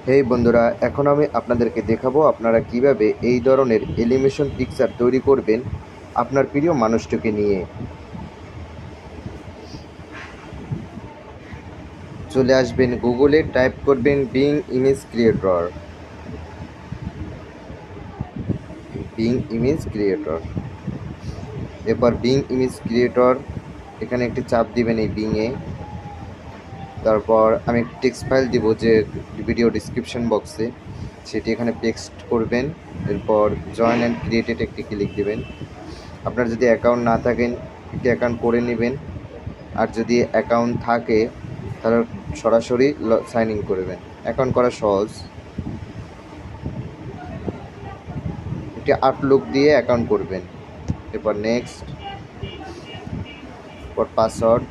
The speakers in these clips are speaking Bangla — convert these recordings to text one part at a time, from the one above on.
হেই বন্ধুরা, এখন আমি আপনাদেরকে দেখাবো আপনারা কিভাবে এই ধরনের অ্যানিমেশন পিকচার তৈরি করবেন আপনার প্রিয় মানুষটিকে নিয়ে। চলে আসবেন গুগলে, টাইপ করবেন বিং ইমেজ ক্রিয়েটর। এরপর বিং ইমেজ ক্রিয়েটর এখানে একটি চাপ দিবেন এই বিংয়ে। তারপর আমি একটি টেক্সট ফাইল দিব যে ভিডিও ডিসক্রিপশন বক্সে, সেটি এখানে পেস্ট করবেন। এরপর জয়েন অ্যান্ড ক্রিয়েটেড একটি ক্লিক দিবেন। আপনার যদি অ্যাকাউন্ট না থাকেন একটি অ্যাকাউন্ট করে নেবেন, আর যদি অ্যাকাউন্ট থাকে তাহলে সরাসরি সাইন ইন করবেন। অ্যাকাউন্ট করা সহজ। একটি আউটলুক দিয়ে অ্যাকাউন্ট করবেন। এরপর নেক্সট, এরপর পাসওয়ার্ড,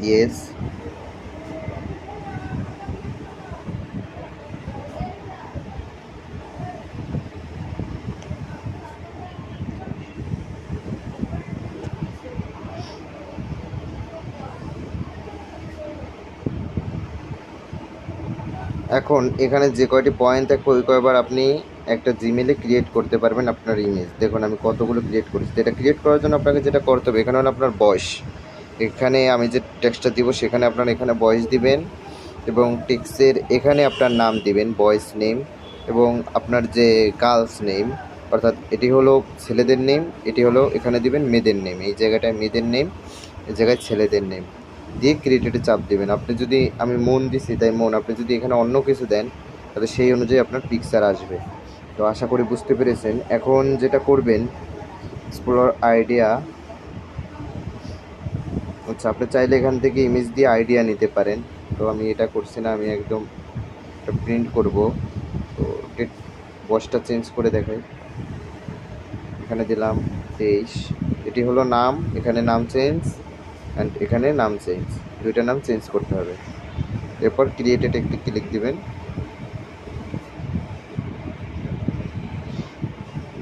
ইয়েস। এখন এখানে যে কয়টি পয়েন্ট থাকবে ওই কয়বার আপনি একটা জিমেলে ক্রিয়েট করতে পারবেন আপনার ইমেজ। দেখুন আমি কতগুলো ক্রিয়েট করেছি। এটা ক্রিয়েট করার জন্য আপনাকে যেটা করতে হবে, এখানে হলো আপনার বয়স। এখানে আমি যে টেক্সটটা দিব সেখানে আপনার এখানে বয়স দিবেন, এবং টেক্সটের এখানে আপনার নাম দিবেন, বয়েস নেম, এবং আপনার যে গার্লস নেম, অর্থাৎ এটি হলো ছেলেদের নেম, এটি হলো এখানে দিবেন মেয়েদের নেম। এই জায়গাটায় মেয়েদের নেম, এই জায়গায় ছেলেদের নেম দিয়ে ক্রিয়েটেডে চাপ দেবেন। আপনি যদি, আমি মন দিছি তাই মন, আপনি যদি এখানে অন্য কিছু দেন তাহলে সেই অনুযায়ী আপনার পিকচার আসবে। তো আশা করি বুঝতে পেরেছেন। এখন যেটা করবেন, এক্সপ্লোর আইডিয়া, আচ্ছা আপনি চাইলে এখান থেকে ইমেজ দিয়ে আইডিয়া নিতে পারেন। তো আমি এটা করছি না, আমি একদম এটা প্রিন্ট করব। তো ডেট বয়সটা চেঞ্জ করে দেখাই। এখানে দিলাম 23। এটি হলো নাম, এখানে নাম চেঞ্জ অ্যান্ড এখানে নাম চেঞ্জ, দুইটা নাম চেঞ্জ করতে হবে। এরপর ক্রিয়েটেড একটি ক্লিক দিবেন।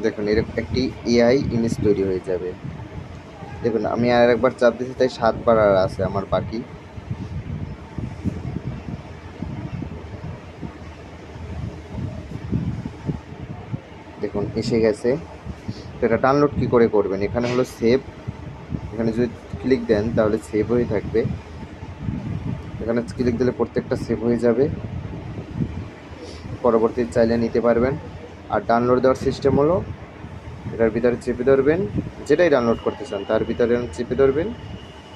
দেখুন এরকম একটি এআই ইমেজ তৈরি হয়ে যাবে। দেখুন আমি আর একবার চাপ দিচ্ছি তাই 7বার আর আছে আমার বাকি। দেখুন এসে গেছে। তো এটা ডাউনলোড কী করে করবেন, এখানে হলো সেভ, এখানে যদি ক্লিক দেন তাহলে সেভ হয়ে থাকবে। এখানে ক্লিক দিলে প্রত্যেকটা সেভ হয়ে যাবে, পরবর্তী চাইলে নিতে পারবেন। আর ডাউনলোড দেওয়ার সিস্টেম হলো এটার ভিতরে চেপে ধরবেন, যেটাই ডাউনলোড করতে চান তার ভিতরে চেপে ধরবেন,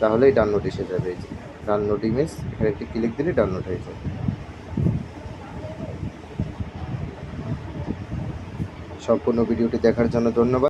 তাহলেই ডাউনলোড এসে যাবে। এই যে ডাউনলোড ইমেজ, এখানে একটি ক্লিক দিলে ডাউনলোড হয়ে যাবে। সম্পূর্ণ ভিডিওটি দেখার জন্য ধন্যবাদ।